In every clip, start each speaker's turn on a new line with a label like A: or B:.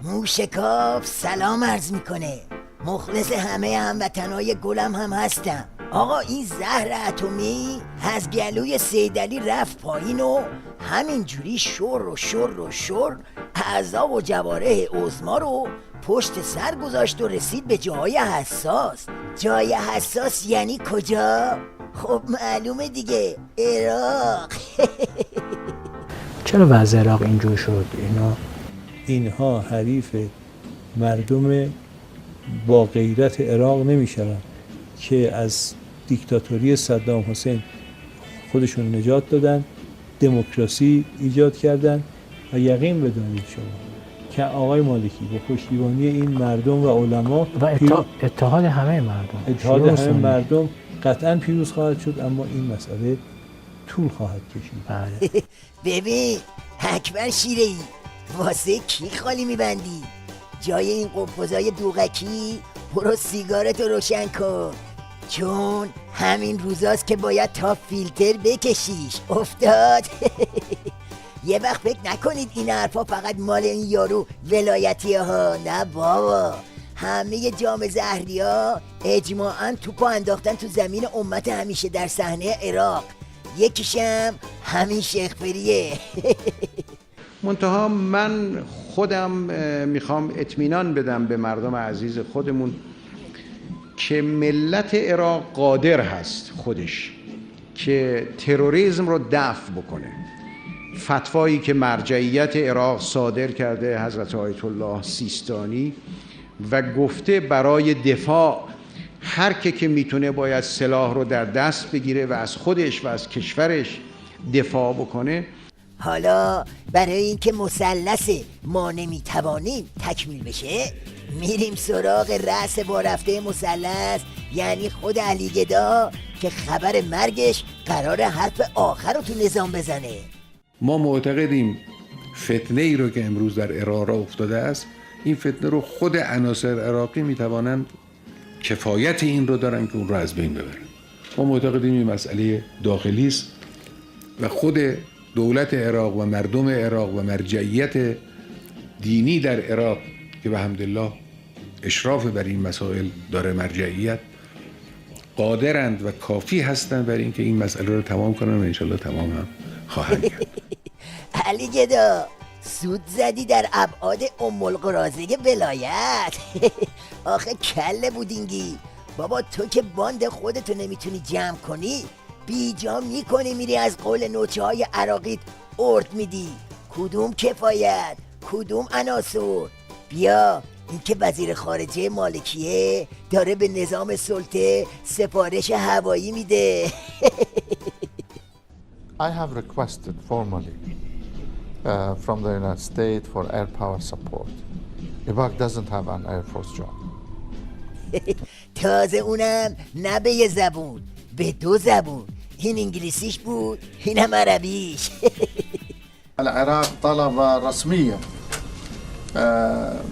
A: موشکاف سلام عرض میکنه. مخلص همه هموطنای گلم هم هستم. آقا این زهر اتمی از گلوی سیدعلی رفت پایین و همینجوری شر اعضا و جوارح عظما رو پشت سر گذاشت و رسید به جای حساس. جای حساس یعنی کجا؟ خب معلومه دیگه، عراق.
B: چرا وضع عراق اینجور شد؟
C: اینها حریف مردم با غیرت عراق نمیشوند که از دیکتاتوری صدام حسین خودشون نجات دادن، دموکراسی ایجاد کردن و یقین بدانید شما که آقای مالکی با پشتیبانی این مردم و علما
B: و اتحاد همه مردم
C: قطعا پیروز خواهد شد، اما این مسئله طول خواهد کشید.
B: بله.
A: ببین اکبر شیره‌ای، واسه کی خالی میبندی؟ جای این قفوزای دوغکی برو سیگارتو روشن کن، چون همین روزاست که باید تا فیلتر بکشیش. افتاد؟ یه وقت فکر نکنید این حرفا فقط مال این یارو ولایتی ها، نه بابا، همه جام زهری ها اجماعاً توپو انداختن تو زمین امت همیشه در صحنه عراق. یکیشم همین شیخ فریه.
D: منتها من خودم میخوام اطمینان بدم به مردم عزیز خودمون که ملت عراق قادر هست خودش که تروریسم رو دفع بکنه. فتوایی که مرجعیت عراق صادر کرده حضرت آیت الله سیستانی و گفته برای دفاع هر که میتونه باید سلاح رو در دست بگیره و از خودش و از کشورش دفاع بکنه.
A: حالا برای اینکه مثلث ما نمیتوانیم تکمیل بشه، میریم سراغ رأس با رفته مثلث، یعنی خود علی گدا که خبر مرگش قرار حرف آخر رو تو نظام بزنه.
E: ما معتقدیم فتنه ای رو که امروز در عراق را افتاده است، این فتنه رو خود عناصر عراقی میتوانند کفایت این رو دارن که اون رو از بین ببرن. ما معتقدیم این مسئله داخلی است و خود دولت عراق و مردم عراق و مرجعیت دینی در عراق که به حمدالله اشراف بر این مسائل داره مرجعیت، قادرند و کافی هستند برای اینکه این مسئله رو تمام کنن و انشالله تمام هم خواهند کرد.
A: علی گدا سود زدی در ابعاد ام القرازه ولایت. آخه کله بودینگی بابا، تو که باند خودتو نمیتونی جمع کنی، بیجا میکنی میری از قول نوچه های عراقیت ارد میدی. کدوم کفایت، کدوم عناصر؟ بیا این که وزیر خارجه مالکیه داره به نظام سلطه سفارش هوایی میده.
F: I have requested formally from the United States for air power support. Iraq doesn't have an air force job.
A: تازه اونم نه به یه زبون، به دو زبون. این انگلیسیش بود، اینم عربیش.
F: العراق طلب رسميا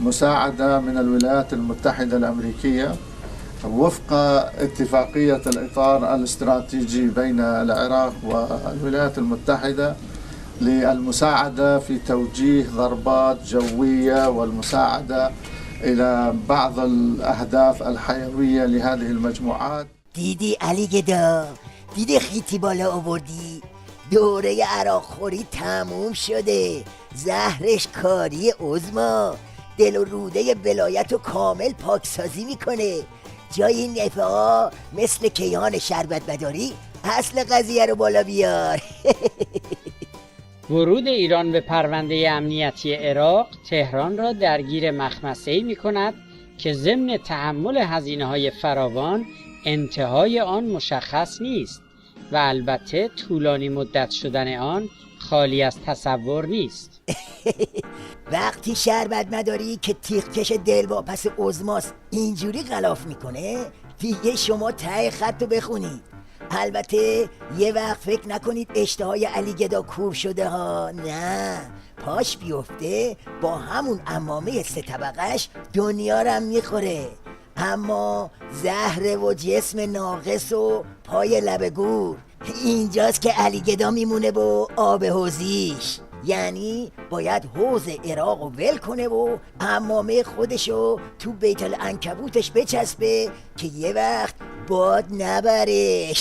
F: مساعدة من الولايات المتحدة الأمريكية وفق اتفاقية الإطار الاستراتيجي بين العراق والولايات المتحدة للمساعدة في توجيه ضربات جوية والمساعدة إلى بعض الأهداف الحيوية لهذه المجموعات.
A: دیدی علی گدا، دیدی خیتی بالا آوردی؟ دوره عراق خوری تموم شده، زهرش کاری عظما، دل و روده ولایت رو کامل پاکسازی میکنه. جای این نفه ها مثل کیهان شربت مداری اصل قضیه رو بالا بیار.
G: ورود ایران به پرونده امنیتی عراق تهران را درگیر مخمسه‌ای می‌کند که ضمن تحمل هزینه‌های فراوان انتهای آن مشخص نیست و البته طولانی مدت شدن آن خالی از تصور نیست.
A: وقتی شربت مداری که تیغ کش دلواپس عظماست اینجوری غلاف میکنه، دیگه شما ته خط رو بخونید. البته یه وقت فکر نکنید اشتهای علی گدا کور شده ها، نه، پاش بیفته با همون عمامه 3 طبقش دنیا رو میخوره. اما زهره و جسم ناقص و پای لب گور، اینجاست که علی گدا میمونه با آب حوضیش. یعنی باید حوض عراق رو ول کنه و حمامه خودشو تو بیت العنکبوتش بچسبه که یه وقت باد نبره.